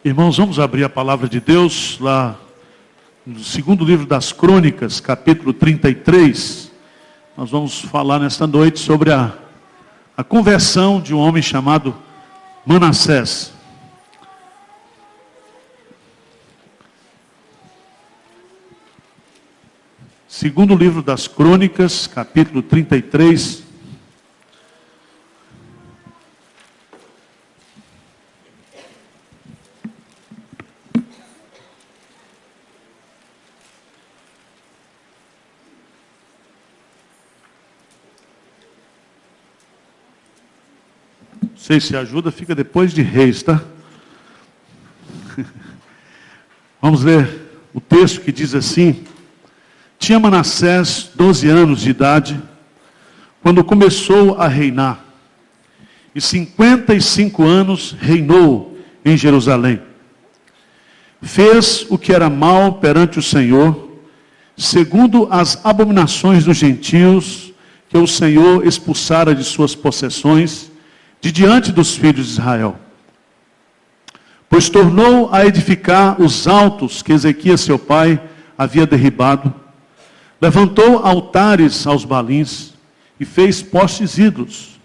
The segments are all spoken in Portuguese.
Irmãos, vamos abrir a palavra de Deus lá no segundo livro das Crônicas, capítulo 33. Nós vamos falar nesta noite sobre a conversão de um homem chamado Manassés. Segundo livro das Crônicas, capítulo 33. Não sei se ajuda, fica depois de Reis, tá? Vamos ler o texto que diz assim: Tinha Manassés 12 anos de idade, quando começou a reinar, e 55 anos reinou em Jerusalém. Fez o que era mal perante o Senhor, segundo as abominações dos gentios, que o Senhor expulsara de suas possessões, de diante dos filhos de Israel. Pois tornou a edificar os altos que Ezequias seu pai havia derribado, levantou altares aos Baalins e fez postes ídolos,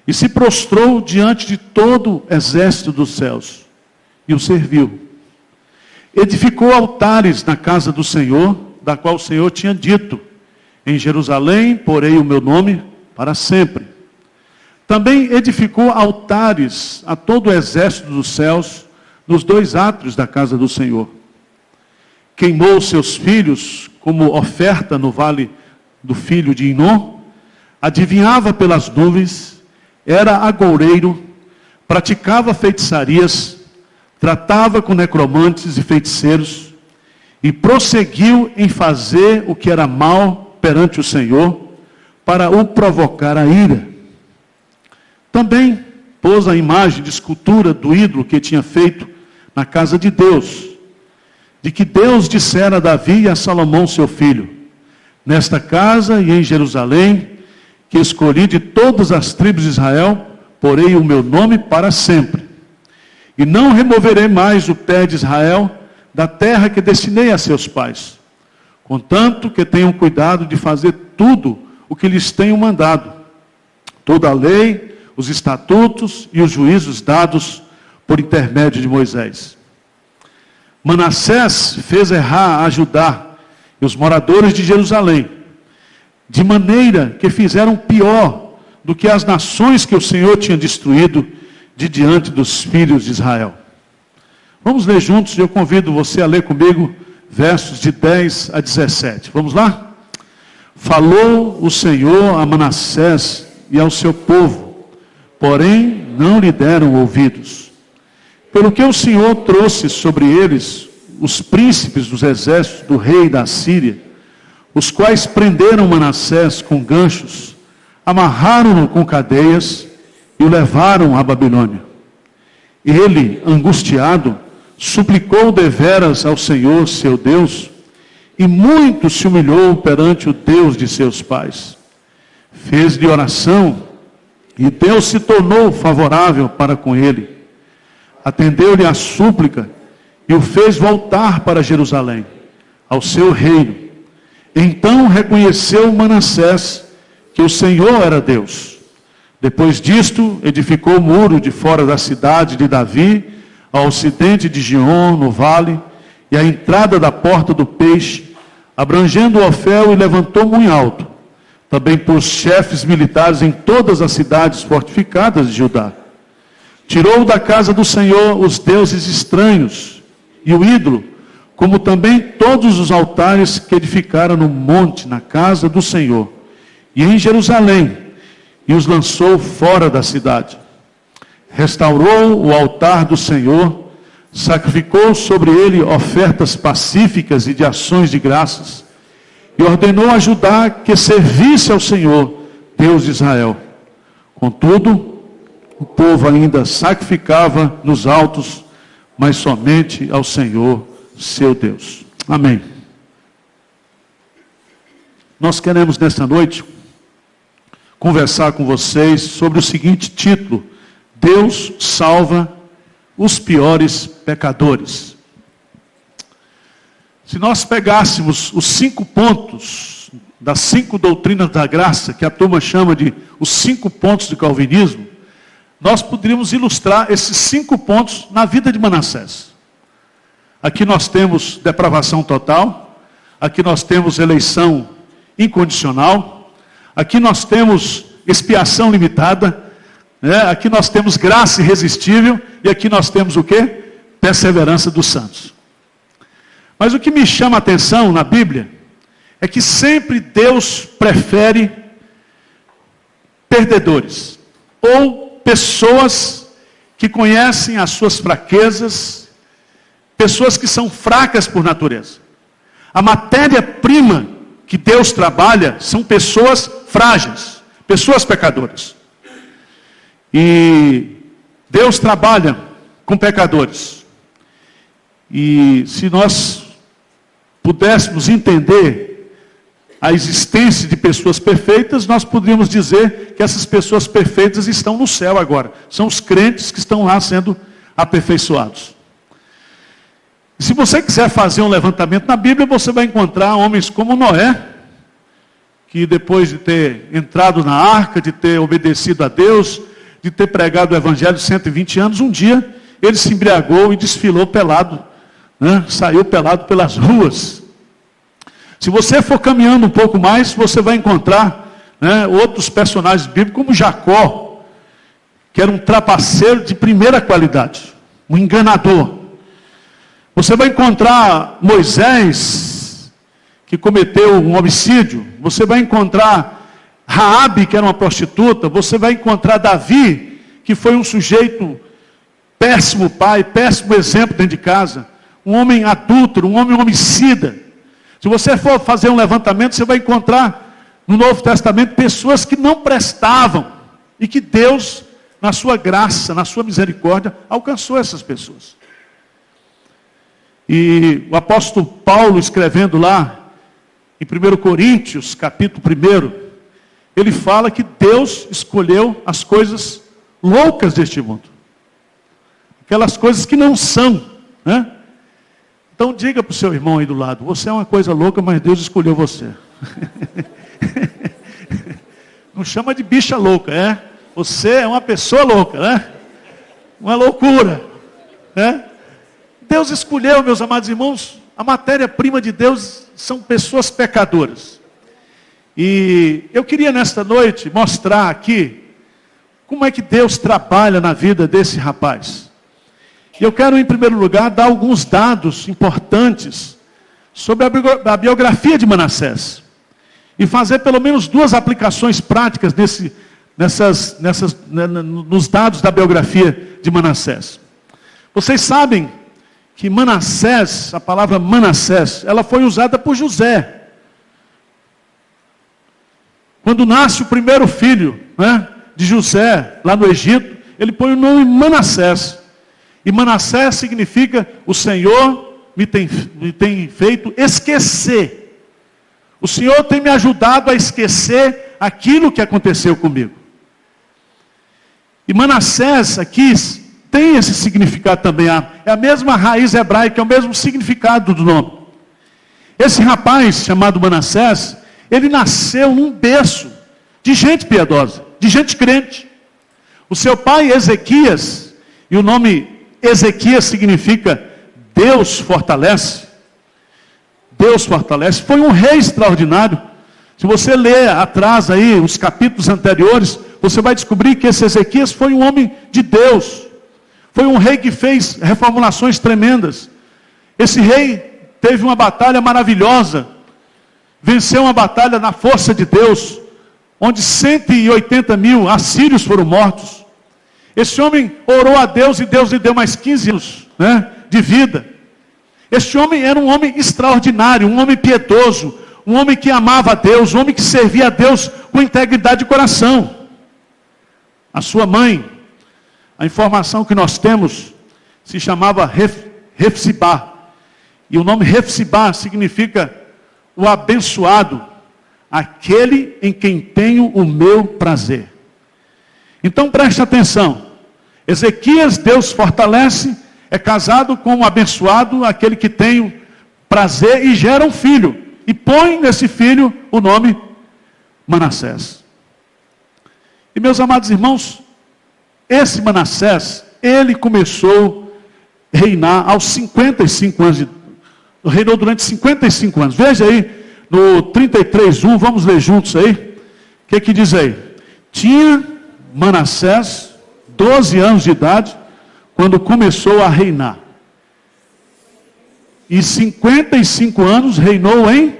e se prostrou diante de todo o exército dos céus, e o serviu. Edificou altares na casa do Senhor, da qual o Senhor tinha dito: em Jerusalém porei o meu nome para sempre. Também edificou altares a todo o exército dos céus, nos 2 átrios da casa do Senhor. Queimou seus filhos como oferta no vale do filho de Inom, adivinhava pelas nuvens, era agoureiro, praticava feitiçarias, tratava com necromantes e feiticeiros, e prosseguiu em fazer o que era mal perante o Senhor, para o provocar a ira. Também pôs a imagem de escultura do ídolo que tinha feito na casa de Deus, de que Deus dissera a Davi e a Salomão seu filho: nesta casa e em Jerusalém, que escolhi de todas as tribos de Israel, porei o meu nome para sempre. E não removerei mais o pé de Israel da terra que destinei a seus pais, contanto que tenham cuidado de fazer tudo o que lhes tenho mandado, toda a lei, os estatutos e os juízos dados por intermédio de Moisés. Manassés fez errar a Judá e os moradores de Jerusalém, de maneira que fizeram pior do que as nações que o Senhor tinha destruído de diante dos filhos de Israel. Vamos ler juntos, e eu convido você a ler comigo versos de 10 a 17. Vamos lá? Falou o Senhor a Manassés e ao seu povo, porém não lhe deram ouvidos. Pelo que o Senhor trouxe sobre eles os príncipes dos exércitos do rei da Síria, os quais prenderam Manassés com ganchos, amarraram-no com cadeias e o levaram à Babilônia. Ele, angustiado, suplicou deveras ao Senhor seu Deus, e muito se humilhou perante o Deus de seus pais. Fez-lhe oração, e Deus se tornou favorável para com ele. Atendeu-lhe a súplica e o fez voltar para Jerusalém, ao seu reino. Então reconheceu Manassés que o Senhor era Deus. Depois disto, edificou o muro de fora da cidade de Davi, ao ocidente de Gion, no vale, e a entrada da porta do peixe, abrangendo o Ofel, e levantou muito alto. Também pôs chefes militares em todas as cidades fortificadas de Judá. Tirou da casa do Senhor os deuses estranhos e o ídolo, como também todos os altares que edificaram no monte, na casa do Senhor, e em Jerusalém, e os lançou fora da cidade. Restaurou o altar do Senhor, sacrificou sobre ele ofertas pacíficas e de ações de graças, e ordenou a Judá que servisse ao Senhor, Deus de Israel. Contudo, o povo ainda sacrificava nos altos, mas somente ao Senhor, seu Deus. Amém. Nós queremos nesta noite conversar com vocês sobre o seguinte título: Deus salva os piores pecadores. Se nós pegássemos os 5 pontos das 5 doutrinas da graça, que a turma chama de os 5 pontos do calvinismo, nós poderíamos ilustrar esses 5 pontos na vida de Manassés. Aqui nós temos depravação total, aqui nós temos eleição incondicional, aqui nós temos expiação limitada, aqui nós temos graça irresistível, e aqui nós temos o quê? Perseverança dos santos. Mas o que me chama a atenção na Bíblia é que sempre Deus prefere perdedores, ou pessoas que conhecem as suas fraquezas, pessoas que são fracas por natureza. A matéria-prima que Deus trabalha são pessoas frágeis, pessoas pecadoras. E Deus trabalha com pecadores. E se nós pudéssemos entender a existência de pessoas perfeitas, nós poderíamos dizer que essas pessoas perfeitas estão no céu agora. São os crentes que estão lá sendo aperfeiçoados. E se você quiser fazer um levantamento na Bíblia, você vai encontrar homens como Noé, que depois de ter entrado na arca, de ter obedecido a Deus, de ter pregado o evangelho 120 anos, um dia ele se embriagou e desfilou pelado, saiu pelado pelas ruas. Se você for caminhando um pouco mais, você vai encontrar outros personagens bíblicos, como Jacó, que era um trapaceiro de primeira qualidade, um enganador. Você vai encontrar Moisés, que cometeu um homicídio. Você vai encontrar Raabe, que era uma prostituta. Você vai encontrar Davi, que foi um sujeito péssimo pai, péssimo exemplo dentro de casa. Um homem adúltero, um homem homicida. Se você for fazer um levantamento, você vai encontrar no Novo Testamento pessoas que não prestavam e que Deus, na sua graça, na sua misericórdia, alcançou essas pessoas. E o apóstolo Paulo, escrevendo lá em 1 Coríntios, capítulo 1, ele fala que Deus escolheu as coisas loucas deste mundo. Aquelas coisas que não são, Então diga para o seu irmão aí do lado, você é uma coisa louca, mas Deus escolheu você. Não chama de bicha louca, Você é uma pessoa louca, Uma loucura, Deus escolheu, meus amados irmãos, a matéria-prima de Deus são pessoas pecadoras. E eu queria nesta noite mostrar aqui como é que Deus trabalha na vida desse rapaz. E eu quero, em primeiro lugar, dar alguns dados importantes sobre a biografia de Manassés. E fazer pelo menos 2 aplicações práticas nos dados da biografia de Manassés. Vocês sabem que Manassés, a palavra Manassés, ela foi usada por José. Quando nasce o primeiro filho de José, lá no Egito, ele põe o nome Manassés. E Manassés significa, o Senhor me tem feito esquecer. O Senhor tem me ajudado a esquecer aquilo que aconteceu comigo. E Manassés aqui tem esse significado também. É a mesma raiz hebraica, é o mesmo significado do nome. Esse rapaz chamado Manassés, ele nasceu num berço de gente piedosa, de gente crente. O seu pai Ezequias, e o nome Ezequias significa Deus fortalece. Deus fortalece. Foi um rei extraordinário. Se você ler atrás aí, os capítulos anteriores, você vai descobrir que esse Ezequias foi um homem de Deus. Foi um rei que fez reformulações tremendas. Esse rei teve uma batalha maravilhosa. Venceu uma batalha na força de Deus, onde 180 mil assírios foram mortos. Esse homem orou a Deus e Deus lhe deu mais 15 anos de vida. Este homem era um homem extraordinário, um homem piedoso, um homem que amava a Deus, um homem que servia a Deus com integridade de coração. A sua mãe, a informação que nós temos, se chamava Refsibá. E o nome Refsibá significa o abençoado, aquele em quem tenho o meu prazer. Então preste atenção. Ezequias, Deus fortalece, É casado com um abençoado, aquele que tem prazer e gera um filho. E põe nesse filho o nome Manassés. E meus amados irmãos, esse Manassés, ele começou a reinar aos 55 anos. Reinou durante 55 anos. Veja aí, no 33:1, vamos ler juntos aí. O que diz aí? Tinha Manassés 12 anos de idade, quando começou a reinar. E 55 anos reinou em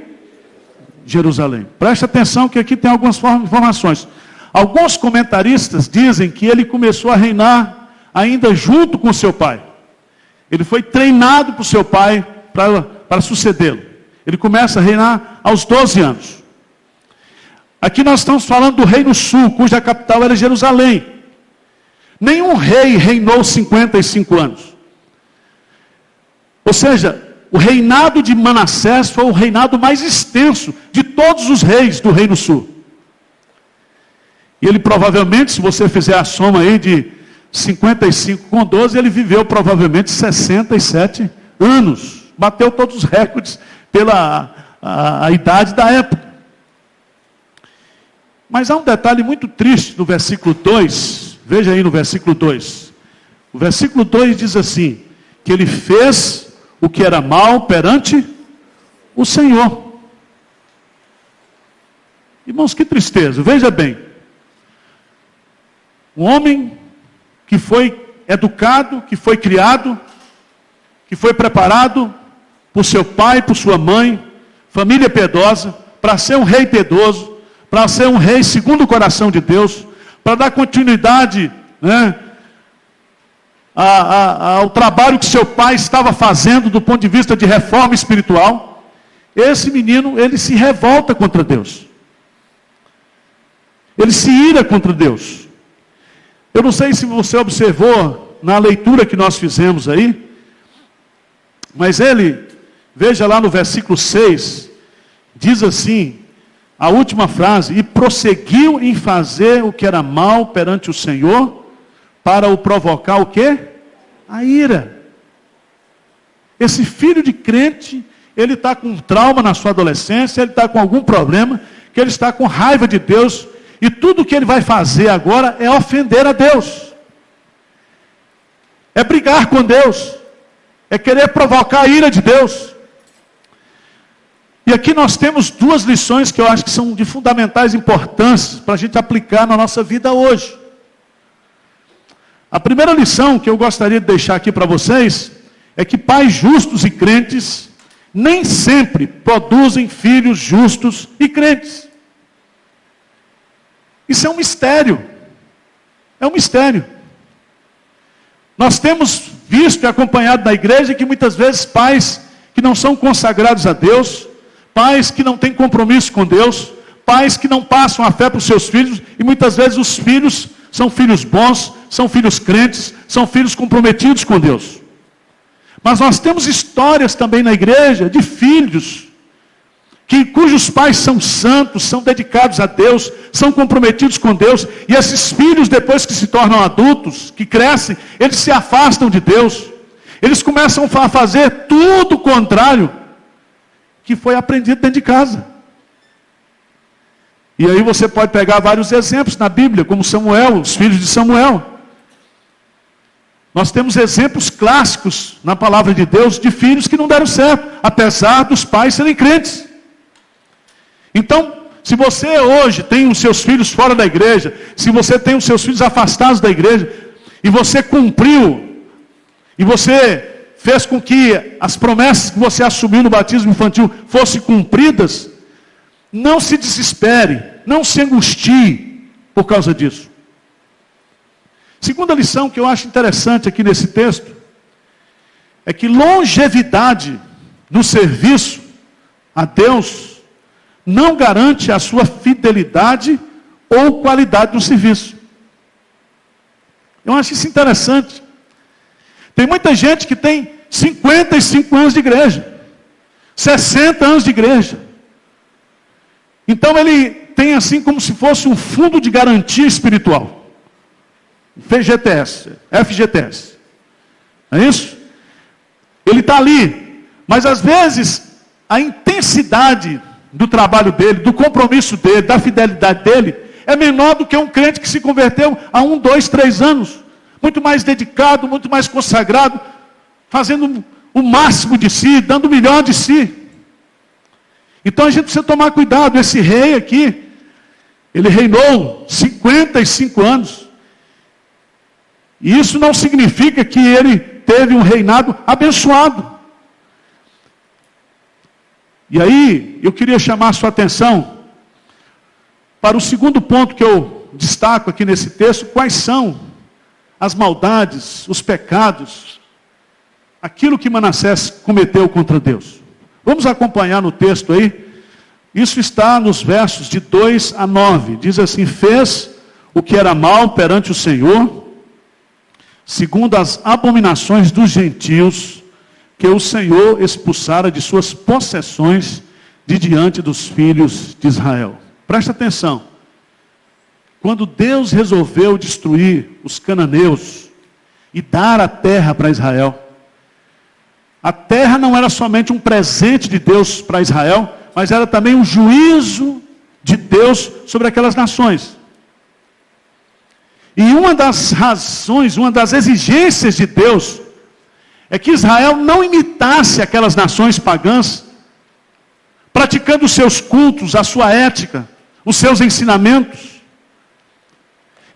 Jerusalém. Preste atenção que aqui tem algumas informações. Alguns comentaristas dizem que ele começou a reinar ainda junto com seu pai. Ele foi treinado por seu pai para sucedê-lo. Ele começa a reinar aos 12 anos. Aqui nós estamos falando do reino sul, cuja capital era Jerusalém. Nenhum rei reinou 55 anos. Ou seja, o reinado de Manassés foi o reinado mais extenso de todos os reis do reino sul. E ele provavelmente, se você fizer a soma aí de 55 com 12, ele viveu provavelmente 67 anos. Bateu todos os recordes pela a idade da época. Mas há um detalhe muito triste no versículo 2. Veja aí no versículo 2. O versículo 2 diz assim, que ele fez o que era mal perante o Senhor. Irmãos, que tristeza. Veja bem. Um homem que foi educado, que foi criado, que foi preparado por seu pai, por sua mãe, família piedosa, para ser um rei piedoso, para ser um rei segundo o coração de Deus, para dar continuidade, ao trabalho que seu pai estava fazendo do ponto de vista de reforma espiritual. Esse menino, ele se revolta contra Deus. Ele se ira contra Deus. Eu não sei se você observou na leitura que nós fizemos aí, mas ele, veja lá no versículo 6, diz assim, a última frase, e prosseguiu em fazer o que era mal perante o Senhor, para o provocar o quê? A ira. Esse filho de crente, ele está com trauma na sua adolescência, ele está com algum problema, que ele está com raiva de Deus, e tudo que ele vai fazer agora é ofender a Deus. É brigar com Deus. É querer provocar a ira de Deus. E aqui nós temos duas lições que eu acho que são de fundamentais importância para a gente aplicar na nossa vida hoje. A primeira lição que eu gostaria de deixar aqui para vocês é que pais justos e crentes nem sempre produzem filhos justos e crentes. Isso é um mistério. É um mistério. Nós temos visto e acompanhado na igreja que muitas vezes pais que não são consagrados a Deus, pais que não têm compromisso com Deus, pais que não passam a fé para os seus filhos, e muitas vezes os filhos são filhos bons, são filhos crentes, são filhos comprometidos com Deus. Mas nós temos histórias também na igreja de filhos cujos pais são santos, são dedicados a Deus, são comprometidos com Deus, e esses filhos, depois que se tornam adultos, que crescem, eles se afastam de Deus, eles começam a fazer tudo o contrário que foi aprendido dentro de casa. E aí você pode pegar vários exemplos na Bíblia, como Samuel, os filhos de Samuel. Nós temos exemplos clássicos na palavra de Deus de filhos que não deram certo, apesar dos pais serem crentes. Então, se você hoje tem os seus filhos fora da igreja, se você tem os seus filhos afastados da igreja, e você cumpriu, e você fez com que as promessas que você assumiu no batismo infantil fossem cumpridas, não se desespere, não se angustie por causa disso. Segunda lição que eu acho interessante aqui nesse texto, é que longevidade no serviço a Deus não garante a sua fidelidade ou qualidade no serviço. Eu acho isso interessante. Tem muita gente que tem 55 anos de igreja, 60 anos de igreja. Então ele tem assim como se fosse um fundo de garantia espiritual. FGTS. Não é isso? está ali, mas às vezes a intensidade do trabalho dele, do compromisso dele, da fidelidade dele, é menor do que um crente que se converteu há 1, 2, 3 anos. Muito mais dedicado, muito mais consagrado, fazendo o máximo de si, dando o melhor de si. Então a gente precisa tomar cuidado. Esse rei aqui, ele reinou 55 anos. E isso não significa que ele teve um reinado abençoado. E aí, eu queria chamar a sua atenção para o segundo ponto que eu destaco aqui nesse texto. Quais são as maldades, os pecados, aquilo que Manassés cometeu contra Deus? Vamos acompanhar no texto aí. Isso está nos versos de 2 a 9. Diz assim: fez o que era mal perante o Senhor, segundo as abominações dos gentios, que o Senhor expulsara de suas possessões de diante dos filhos de Israel. Presta atenção. Quando Deus resolveu destruir os cananeus e dar a terra para Israel, a terra não era somente um presente de Deus para Israel, mas era também um juízo de Deus sobre aquelas nações. E uma das razões, uma das exigências de Deus, é que Israel não imitasse aquelas nações pagãs, praticando os seus cultos, a sua ética, os seus ensinamentos.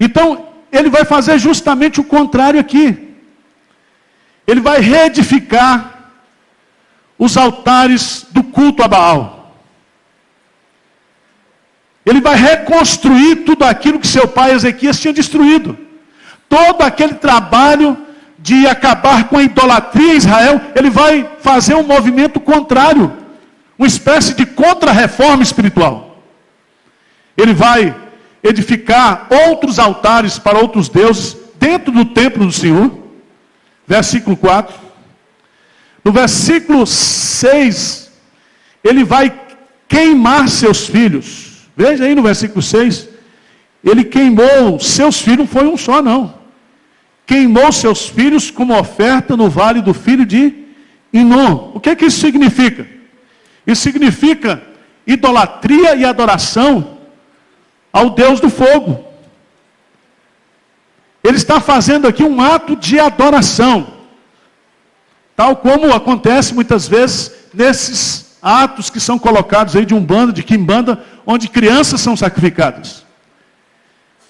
Então, ele vai fazer justamente o contrário aqui. Ele vai reedificar os altares do culto a Baal. Ele vai reconstruir tudo aquilo que seu pai Ezequias tinha destruído. Todo aquele trabalho de acabar com a idolatria em Israel, ele vai fazer um movimento contrário, uma espécie de contra-reforma espiritual. Ele vai edificar outros altares para outros deuses dentro do templo do Senhor. Versículo 4. No versículo 6, ele vai queimar seus filhos. Veja aí no versículo 6. Ele queimou seus filhos, não foi um só não. Queimou seus filhos como oferta no vale do filho de Inom. O que é que isso significa? Isso significa idolatria e adoração ao Deus do fogo. Ele está fazendo aqui um ato de adoração, tal como acontece muitas vezes nesses atos que são colocados aí de umbanda, de quimbanda, onde crianças são sacrificadas.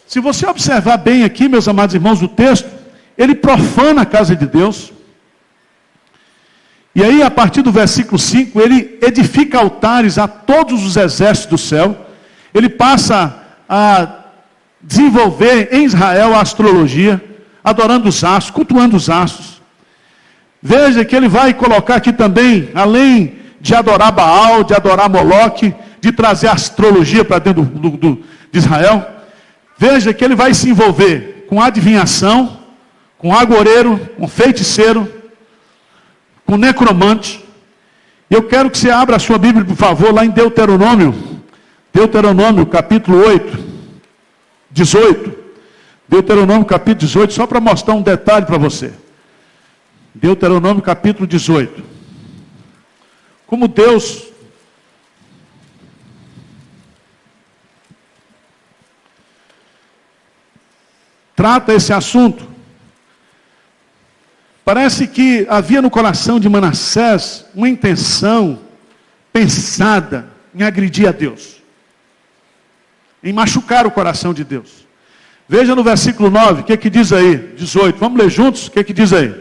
Se você observar bem aqui, meus amados irmãos, o texto, ele profana a casa de Deus. E aí, a partir do versículo 5, ele edifica altares a todos os exércitos do céu. Ele passa a desenvolver em Israel a astrologia, adorando os astros, cultuando os astros. Veja que ele vai colocar aqui também, além de adorar Baal, de adorar Moloque, de trazer a astrologia para dentro de Israel, veja que ele vai se envolver com adivinhação, com agoureiro, com feiticeiro, com necromante. E eu quero que você abra a sua Bíblia, por favor, lá em Deuteronômio capítulo 18. Deuteronômio capítulo 18, só para mostrar um detalhe para você. Deuteronômio capítulo 18. Como Deus trata esse assunto. Parece que havia no coração de Manassés uma intenção pensada em agredir a Deus, em machucar o coração de Deus. Veja no versículo 9, o que é que diz aí? 18, vamos ler juntos? O que é que diz aí?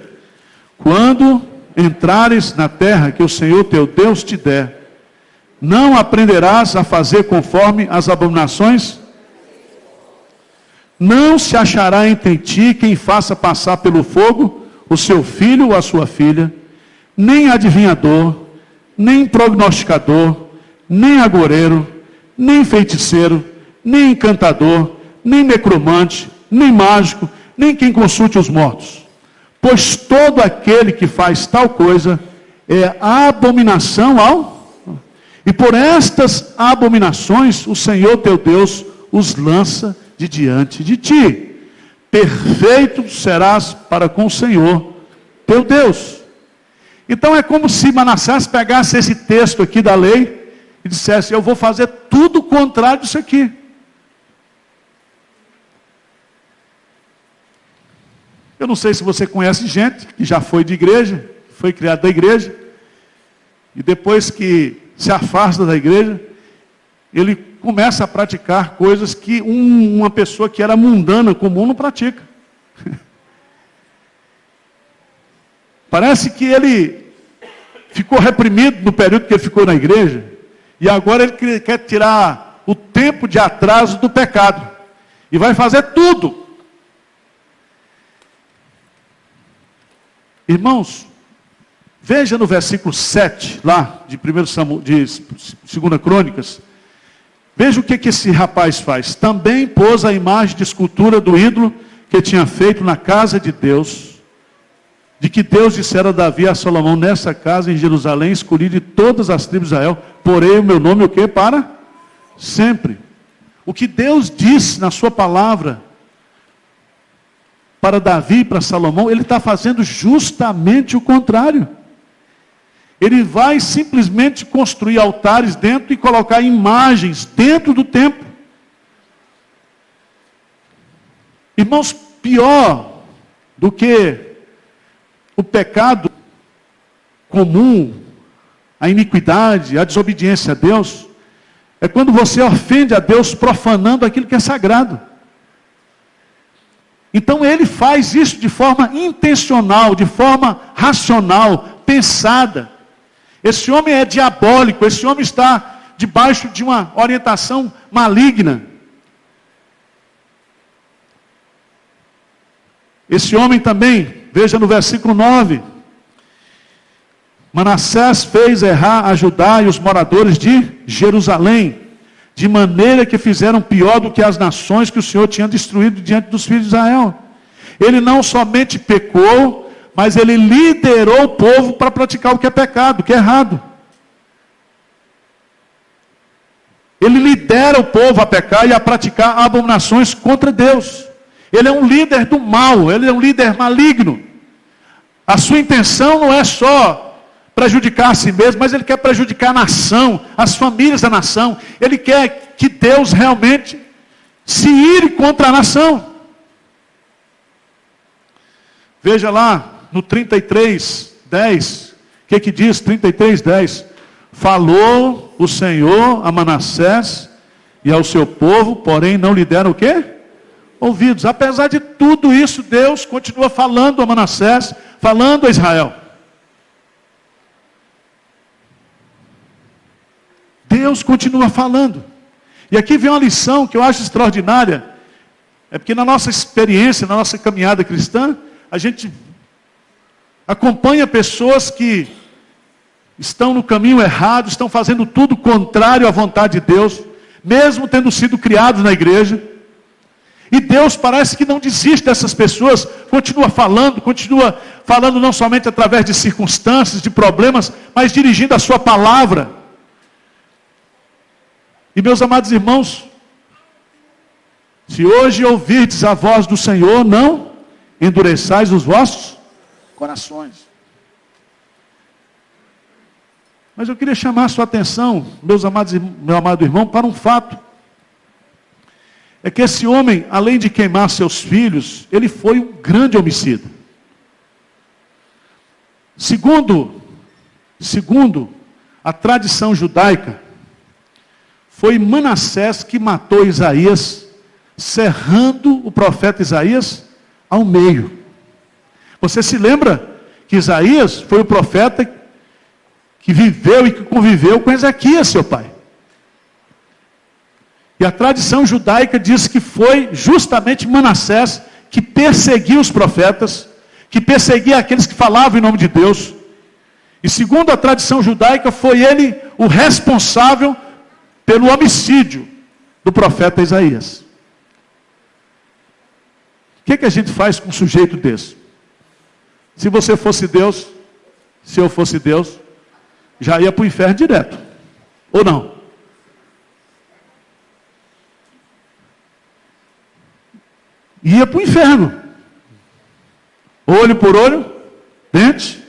Quando entrares na terra que o Senhor teu Deus te der, não aprenderás a fazer conforme as abominações? Não se achará entre ti quem faça passar pelo fogo o seu filho ou a sua filha, nem adivinhador, nem prognosticador, nem agoureiro, nem feiticeiro, nem encantador, nem necromante, nem mágico, nem quem consulte os mortos. Pois todo aquele que faz tal coisa é abominação ao... E por estas abominações o Senhor teu Deus os lança de diante de ti. Perfeito serás para com o Senhor teu Deus. Então é como se Manassés pegasse esse texto aqui da lei e dissesse: eu vou fazer tudo o contrário disso aqui. Eu não sei se você conhece gente que já foi de igreja, foi criado da igreja, e depois que se afasta da igreja, ele começa a praticar coisas que uma pessoa que era mundana, comum, não pratica. Parece que ele ficou reprimido no período que ele ficou na igreja, e agora ele quer tirar o tempo de atraso do pecado, e vai fazer tudo. Irmãos, veja no versículo 7, lá de 2 Crônicas, veja o que esse rapaz faz. Também pôs a imagem de escultura do ídolo que tinha feito na casa de Deus, de que Deus dissera a Davi e a Salomão: nessa casa em Jerusalém escolhi de todas as tribos de Israel, porém o meu nome o quê? Para sempre. O que Deus disse na sua palavra para Davi e para Salomão, ele está fazendo justamente o contrário. Ele vai simplesmente construir altares dentro e colocar imagens dentro do templo. Irmãos, pior do que o pecado comum, a iniquidade, a desobediência a Deus, é quando você ofende a Deus profanando aquilo que é sagrado. Então ele faz isso de forma intencional, de forma racional, pensada. Esse homem é diabólico, esse homem está debaixo de uma orientação maligna. Esse homem também, veja no versículo 9, Manassés fez errar a Judá e os moradores de Jerusalém, de maneira que fizeram pior do que as nações que o Senhor tinha destruído diante dos filhos de Israel. Ele não somente pecou, mas ele liderou o povo para praticar o que é pecado, o que é errado. Ele lidera o povo a pecar e a praticar abominações contra Deus. Ele é um líder do mal, ele é um líder maligno. A sua intenção não é só prejudicar a si mesmo, mas ele quer prejudicar a nação, as famílias da nação. Ele quer que Deus realmente se ire contra a nação. Veja lá no 33:10, o que diz 33:10? Falou o Senhor a Manassés e ao seu povo, porém não lhe deram o quê? Ouvidos. Apesar de tudo isso, Deus continua falando a Manassés, falando a Israel. Deus continua falando. E aqui vem uma lição que eu acho extraordinária. É porque na nossa experiência, na nossa caminhada cristã, a gente acompanha pessoas que estão no caminho errado, estão fazendo tudo contrário à vontade de Deus, mesmo tendo sido criados na igreja. E Deus parece que não desiste dessas pessoas, continua falando não somente através de circunstâncias, de problemas, mas dirigindo a sua palavra. E meus amados irmãos, se hoje ouvirdes a voz do Senhor, não endureçais os vossos corações. Mas eu queria chamar a sua atenção, meu amado irmão, para um fato. É que esse homem, além de queimar seus filhos, ele foi um grande homicida. Segundo a tradição judaica, foi Manassés que matou Isaías, serrando o profeta Isaías ao meio. Você se lembra que Isaías foi o profeta que viveu e que conviveu com Ezequias, seu pai. E a tradição judaica diz que foi justamente Manassés que perseguia os profetas, que perseguia aqueles que falavam em nome de Deus. E segundo a tradição judaica, foi ele o responsável pelo homicídio do profeta Isaías. O que a gente faz com um sujeito desse? Se você fosse Deus, se eu fosse Deus, já ia para o inferno direto. Ou não? Ia para o inferno. Olho por olho, dente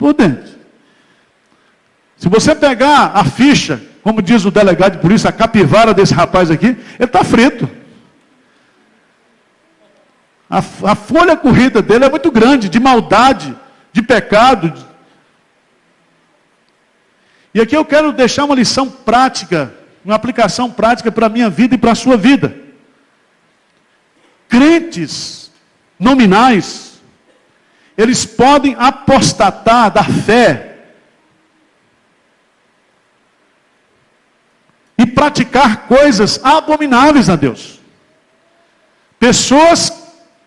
por dentro. Se você pegar a ficha, como diz o delegado de polícia, a capivara desse rapaz aqui, ele está frito. A folha corrida dele é muito grande, de maldade, de pecado. E aqui eu quero deixar uma lição prática, uma aplicação prática para a minha vida e para a sua vida. Crentes nominais, eles podem apostatar da fé e praticar coisas abomináveis a Deus. Pessoas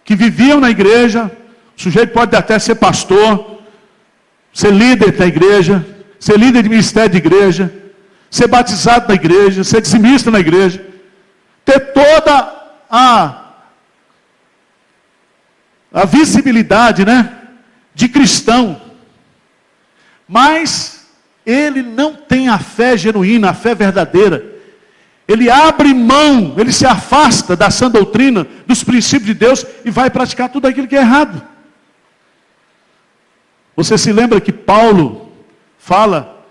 que viviam na igreja, o sujeito pode até ser pastor, ser líder da igreja, ser líder de ministério de igreja, ser batizado na igreja, ser dizimista na igreja, ter toda a visibilidade, de cristão, mas ele não tem a fé genuína, a fé verdadeira. Ele abre mão, ele se afasta da sã doutrina, dos princípios de Deus e vai praticar tudo aquilo que é errado. Você se lembra que Paulo fala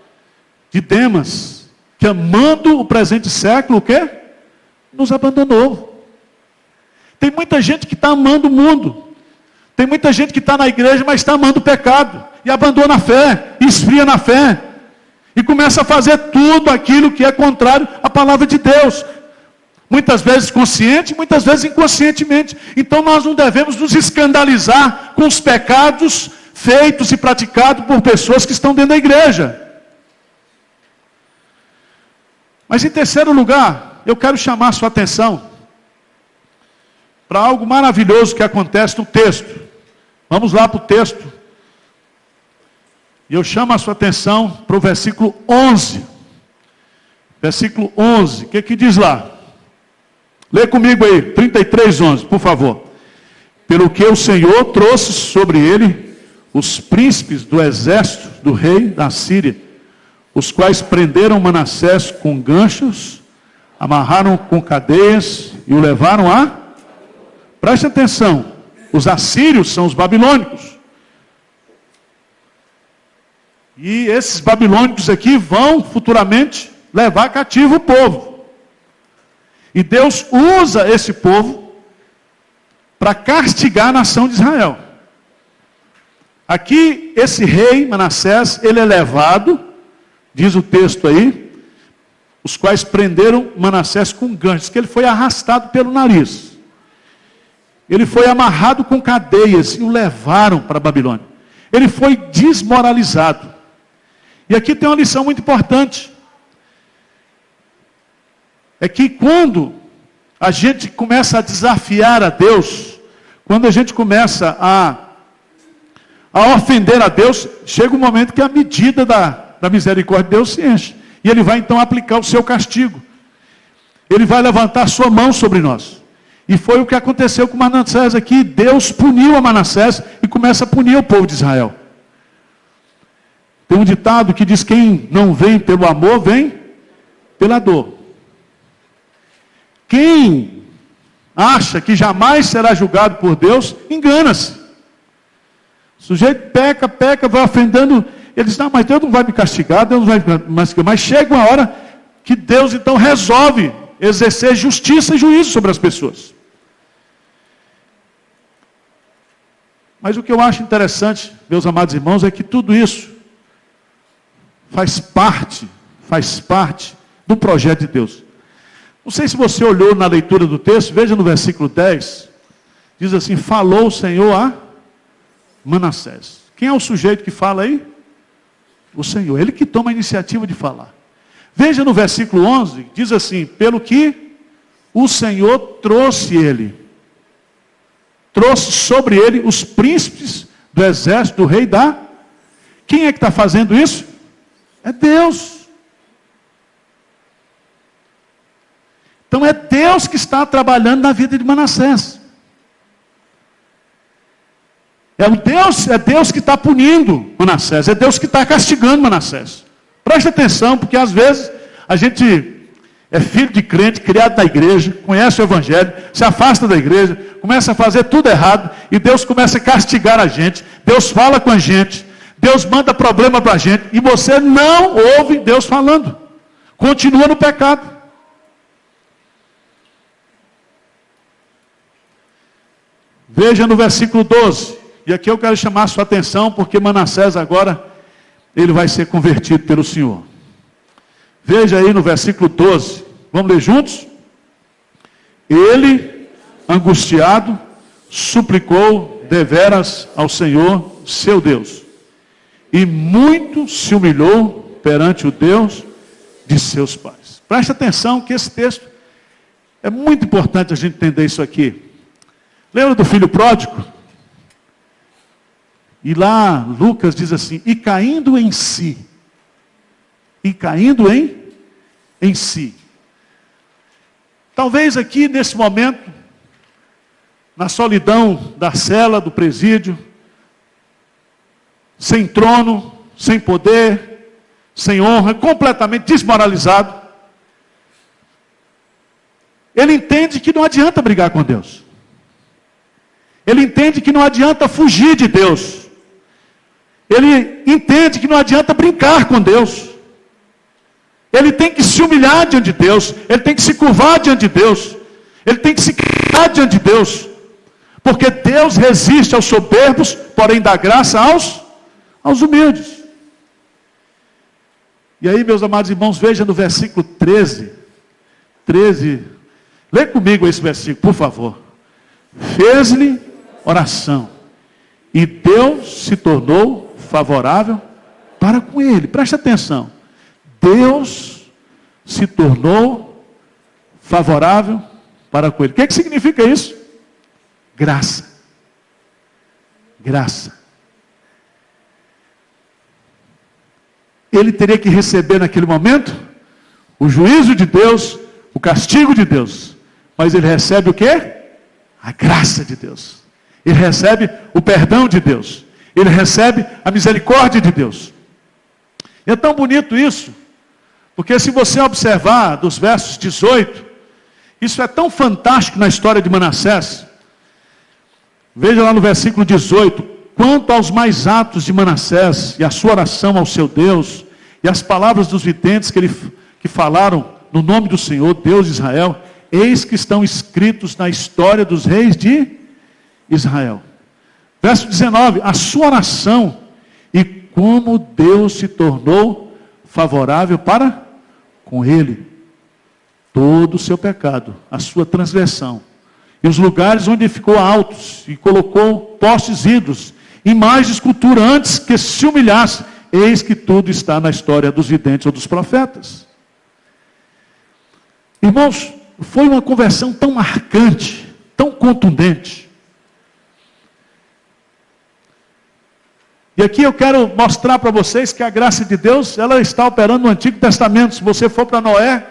de Demas, que amando o presente século, o quê? Nos abandonou. Tem muita gente que está amando o mundo. Tem muita gente que está na igreja, mas está amando o pecado. E abandona a fé, e esfria na fé. E começa a fazer tudo aquilo que é contrário à palavra de Deus. Muitas vezes consciente, muitas vezes inconscientemente. Então nós não devemos nos escandalizar com os pecados feitos e praticados por pessoas que estão dentro da igreja. Mas em terceiro lugar, eu quero chamar a sua atenção para algo maravilhoso que acontece no texto. Vamos lá para o texto. E eu chamo a sua atenção para o versículo 11. Versículo 11. O que diz lá? Lê comigo aí, 33:11, por favor. Pelo que o Senhor trouxe sobre ele os príncipes do exército do rei da Síria, os quais prenderam Manassés com ganchos, amarraram com cadeias e o levaram a... Preste atenção, os assírios são os babilônicos. E esses babilônicos aqui vão futuramente levar cativo o povo. E Deus usa esse povo para castigar a nação de Israel. Aqui, esse rei Manassés, ele é levado, diz o texto aí, os quais prenderam Manassés com ganchos, que ele foi arrastado pelo nariz. Ele foi amarrado com cadeias e o levaram para a Babilônia. Ele foi desmoralizado. E aqui tem uma lição muito importante. É que quando a gente começa a desafiar a Deus, quando a gente começa a ofender a Deus, chega um momento que a medida da misericórdia de Deus se enche. E Ele vai então aplicar o seu castigo. Ele vai levantar a sua mão sobre nós. E foi o que aconteceu com Manassés aqui. Deus puniu a Manassés e começa a punir o povo de Israel. Tem um ditado que diz: quem não vem pelo amor, vem pela dor. Quem acha que jamais será julgado por Deus, engana-se. O sujeito peca, vai ofendendo. Ele diz: não, mas Deus não vai me castigar, Deus não vai me castigar. Mas chega uma hora que Deus então resolve exercer justiça e juízo sobre as pessoas. Mas o que eu acho interessante, meus amados irmãos, é que tudo isso faz parte do projeto de Deus. Não sei se você olhou na leitura do texto, veja no versículo 10, diz assim: falou o Senhor a Manassés. Quem é o sujeito que fala aí? O Senhor, Ele que toma a iniciativa de falar. Veja no versículo 11, diz assim: pelo que o Senhor trouxe sobre ele os príncipes do exército do rei da... Quem é que está fazendo isso? É Deus. Então é Deus que está trabalhando na vida de Manassés. É Deus que está punindo Manassés, é Deus que está castigando Manassés. Preste atenção, porque às vezes a gente é filho de crente, criado na igreja, conhece o evangelho, se afasta da igreja, começa a fazer tudo errado, e Deus começa a castigar a gente, Deus fala com a gente, Deus manda problema para a gente e você não ouve Deus falando. Continua no pecado. Veja no versículo 12. E aqui eu quero chamar a sua atenção, porque Manassés agora, ele vai ser convertido pelo Senhor. Veja aí no versículo 12. Vamos ler juntos? Ele, angustiado, suplicou deveras ao Senhor, seu Deus. E muito se humilhou perante o Deus de seus pais. Preste atenção que esse texto, é muito importante a gente entender isso aqui. Lembra do filho pródigo? E lá Lucas diz assim, e caindo em si. E caindo em si. Talvez aqui nesse momento, na solidão da cela, do presídio, sem trono, sem poder, sem honra, completamente desmoralizado, ele entende que não adianta brigar com Deus. Ele entende que não adianta fugir de Deus. Ele entende que não adianta brincar com Deus. Ele tem que se humilhar diante de Deus. Ele tem que se curvar diante de Deus. Ele tem que se quebrar diante de Deus. Porque Deus resiste aos soberbos, porém dá graça aos humildes. E aí, meus amados irmãos, veja no versículo 13. Lê comigo esse versículo, por favor. Fez-lhe oração. E Deus se tornou favorável para com ele. Preste atenção. Deus se tornou favorável para com ele. O que significa isso? Graça. Graça. Ele teria que receber naquele momento o juízo de Deus, o castigo de Deus. Mas ele recebe o quê? A graça de Deus. Ele recebe o perdão de Deus. Ele recebe a misericórdia de Deus. É tão bonito isso, porque se você observar dos versos 18, isso é tão fantástico na história de Manassés. Veja lá no versículo 18, quanto aos mais atos de Manassés, e a sua oração ao seu Deus, e as palavras dos videntes que falaram no nome do Senhor, Deus de Israel, eis que estão escritos na história dos reis de Israel. Verso 19, a sua oração, e como Deus se tornou favorável para com ele, todo o seu pecado, a sua transgressão, e os lugares onde ficou altos, e colocou postes ídolos, imagens de escultura, antes que se humilhasse, eis que tudo está na história dos videntes ou dos profetas. Irmãos, foi uma conversão tão marcante, tão contundente. E aqui eu quero mostrar para vocês que a graça de Deus, ela está operando no Antigo Testamento. Se você for para Noé,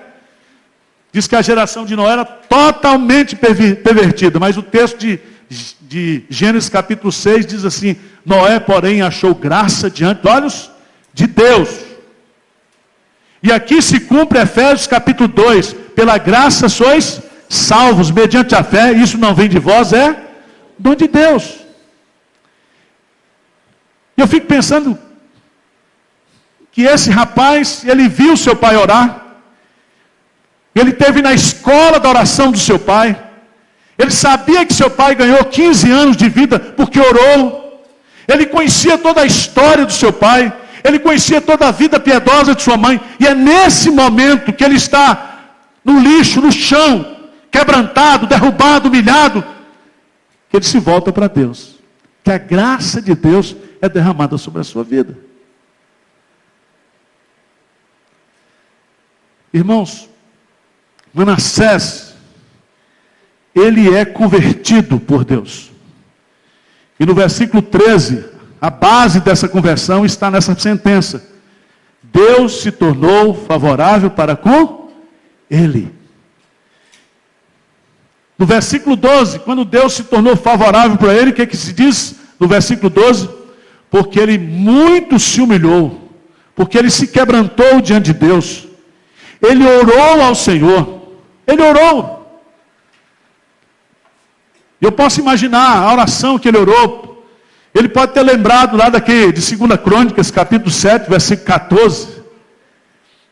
diz que a geração de Noé era totalmente pervertida. Mas o texto de Gênesis capítulo 6 diz assim, Noé, porém, achou graça diante dos olhos de Deus. E aqui se cumpre Efésios capítulo 2, pela graça sois salvos, mediante a fé, isso não vem de vós, é dom de Deus. E eu fico pensando que esse rapaz, ele viu seu pai orar, ele esteve na escola da oração do seu pai, ele sabia que seu pai ganhou 15 anos de vida porque orou, ele conhecia toda a história do seu pai, ele conhecia toda a vida piedosa de sua mãe, e é nesse momento que ele está no lixo, no chão, quebrantado, derrubado, humilhado, que ele se volta para Deus, que a graça de Deus é derramada sobre a sua vida. Irmãos, Manassés, ele é convertido por Deus. E no versículo 13, a base dessa conversão está nessa sentença. Deus se tornou favorável para com ele. No versículo 12, quando Deus se tornou favorável para ele, o que se diz no versículo 12? Porque ele muito se humilhou, porque ele se quebrantou diante de Deus, ele orou ao Senhor, ele orou. Eu posso imaginar a oração que ele orou. Ele pode ter lembrado lá de 2 Crônicas, capítulo 7, versículo 14,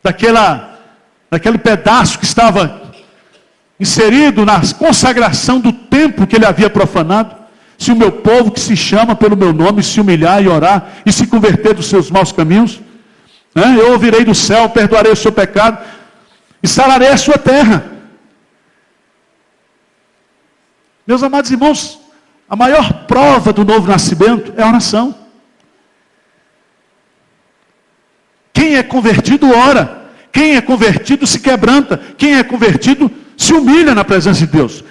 daquele pedaço que estava inserido na consagração do templo que ele havia profanado. Se o meu povo que se chama pelo meu nome se humilhar e orar e se converter dos seus maus caminhos, eu ouvirei do céu, perdoarei o seu pecado e sararei a sua terra. Meus amados irmãos, a maior prova do novo nascimento é a oração. Quem é convertido ora. Quem é convertido se quebranta. Quem é convertido se humilha na presença de Deus.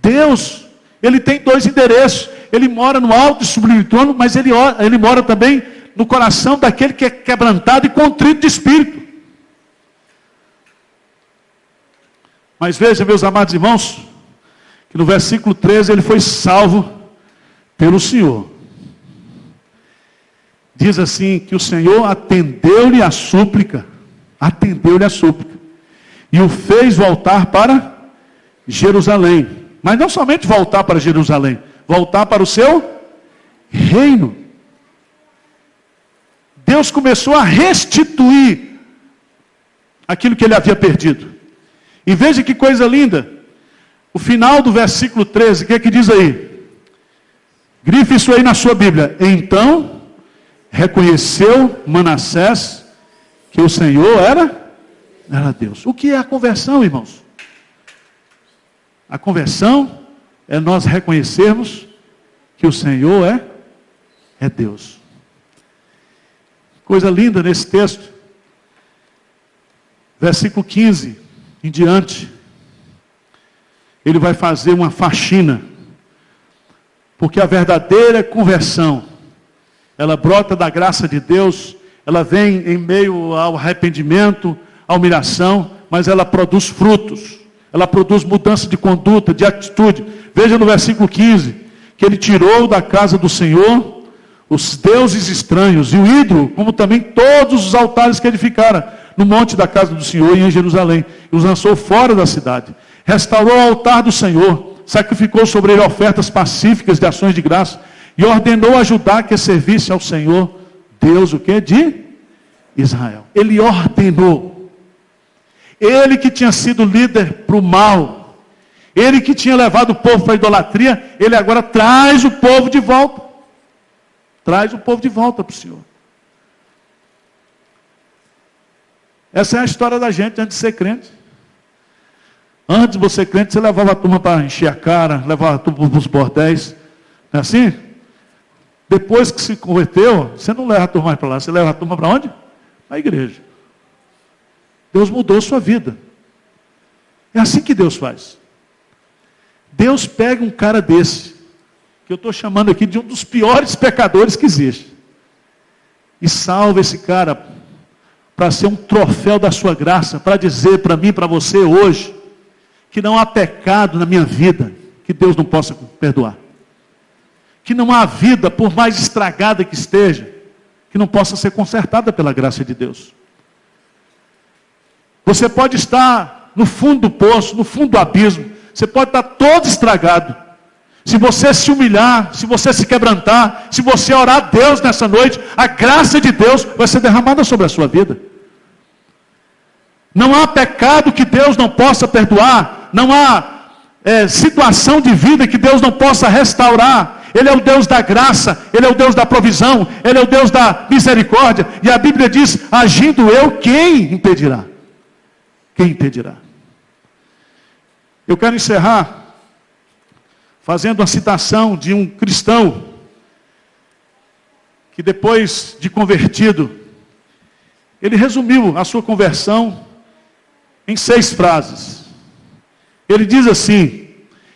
Deus, Ele tem 2 endereços. Ele mora no alto e sublime trono, mas Ele mora também no coração daquele que é quebrantado e contrito de espírito. Mas veja, meus amados irmãos, que no versículo 13 ele foi salvo pelo Senhor. Diz assim, que o Senhor atendeu-lhe a súplica, e o fez voltar para Jerusalém. Mas não somente voltar para Jerusalém, voltar para o seu reino. Deus começou a restituir aquilo que ele havia perdido. E veja que coisa linda, o final do versículo 13, o que é que diz aí? Grife isso aí na sua Bíblia. Então, reconheceu Manassés que o Senhor era Deus. O que é a conversão, irmãos? A conversão é nós reconhecermos que o Senhor é Deus. Coisa linda nesse texto. Versículo 15 em diante. Ele vai fazer uma faxina. Porque a verdadeira conversão, ela brota da graça de Deus, ela vem em meio ao arrependimento, à humilhação, mas ela produz frutos, ela produz mudança de conduta, de atitude. Veja no versículo 15, que ele tirou da casa do Senhor os deuses estranhos e o ídolo, como também todos os altares que edificara no monte da casa do Senhor e em Jerusalém, e os lançou fora da cidade. Restaurou o altar do Senhor, sacrificou sobre ele ofertas pacíficas de ações de graça, e ordenou a Judá que servisse ao Senhor, Deus o que? De Israel. Ele ordenou. Ele que tinha sido líder para o mal, ele que tinha levado o povo para a idolatria, ele agora traz o povo de volta. Traz o povo de volta para o Senhor. Essa é a história da gente antes de ser crente. Antes de você ser crente, você levava a turma para encher a cara, levava a turma para os bordéis. Não é assim? Depois que se converteu, você não leva a turma mais para lá, você leva a turma para onde? Para a igreja. Deus mudou sua vida. É assim que Deus faz. Deus pega um cara desse, que eu estou chamando aqui de um dos piores pecadores que existe, e salva esse cara para ser um troféu da sua graça, para dizer para mim, para você hoje, que não há pecado na minha vida que Deus não possa perdoar. Que não há vida, por mais estragada que esteja, que não possa ser consertada pela graça de Deus. Você pode estar no fundo do poço, no fundo do abismo, você pode estar todo estragado. Se você se humilhar, se você se quebrantar, se você orar a Deus nessa noite, a graça de Deus vai ser derramada sobre a sua vida. Não há pecado que Deus não possa perdoar, não há situação de vida que Deus não possa restaurar. Ele é o Deus da graça, Ele é o Deus da provisão, Ele é o Deus da misericórdia. E a Bíblia diz, agindo eu, quem impedirá? Quem impedirá? Eu quero encerrar fazendo uma citação de um cristão que depois de convertido, ele resumiu a sua conversão em 6 frases. Ele diz assim: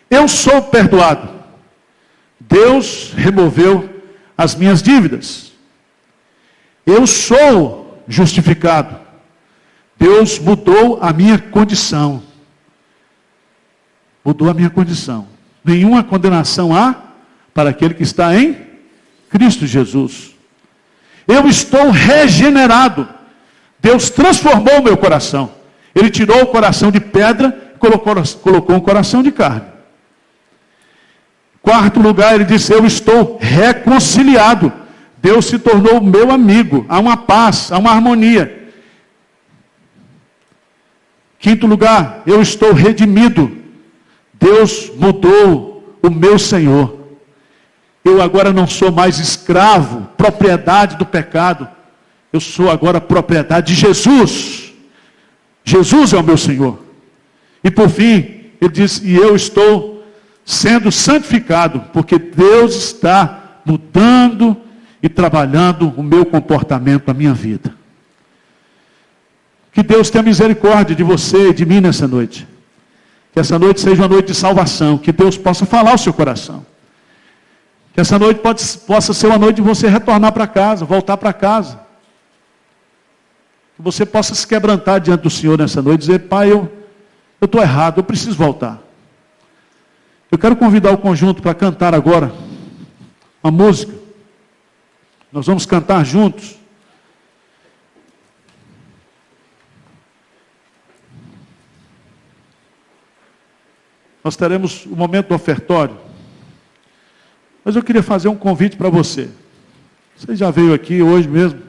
eu sou perdoado, Deus removeu as minhas dívidas. Eu sou justificado, Deus mudou a minha condição. Mudou a minha condição. Nenhuma condenação há para aquele que está em Cristo Jesus. Eu estou regenerado. Deus transformou o meu coração. Ele tirou o coração de pedra e colocou um coração de carne. Quarto lugar, ele disse: eu estou reconciliado. Deus se tornou meu amigo. Há uma paz, há uma harmonia. Quinto lugar, eu estou redimido. Deus mudou o meu Senhor. Eu agora não sou mais escravo, propriedade do pecado. Eu sou agora propriedade de Jesus. Jesus é o meu Senhor. E por fim, ele diz: e eu estou sendo santificado, porque Deus está mudando e trabalhando o meu comportamento, a minha vida. Que Deus tenha misericórdia de você e de mim nessa noite. Que essa noite seja uma noite de salvação. Que Deus possa falar ao seu coração. Que essa noite possa ser uma noite de você retornar para casa, voltar para casa. Que você possa se quebrantar diante do Senhor nessa noite e dizer: Pai, eu estou errado, eu preciso voltar. Eu quero convidar o conjunto para cantar agora uma música. Nós vamos cantar juntos. Nós teremos o momento do ofertório. Mas eu queria fazer um convite para você. Você já veio aqui hoje mesmo.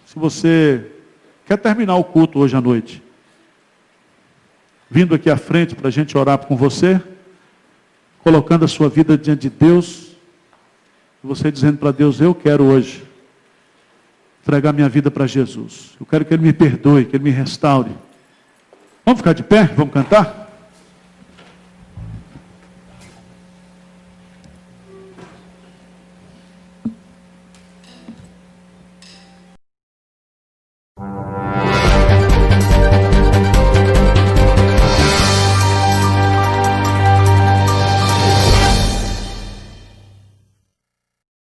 Se você quer terminar o culto hoje à noite, vindo aqui à frente para a gente orar com você, colocando a sua vida diante de Deus, e você dizendo para Deus: eu quero hoje entregar minha vida para Jesus. Eu quero que Ele me perdoe, que Ele me restaure. Vamos ficar de pé? Vamos cantar?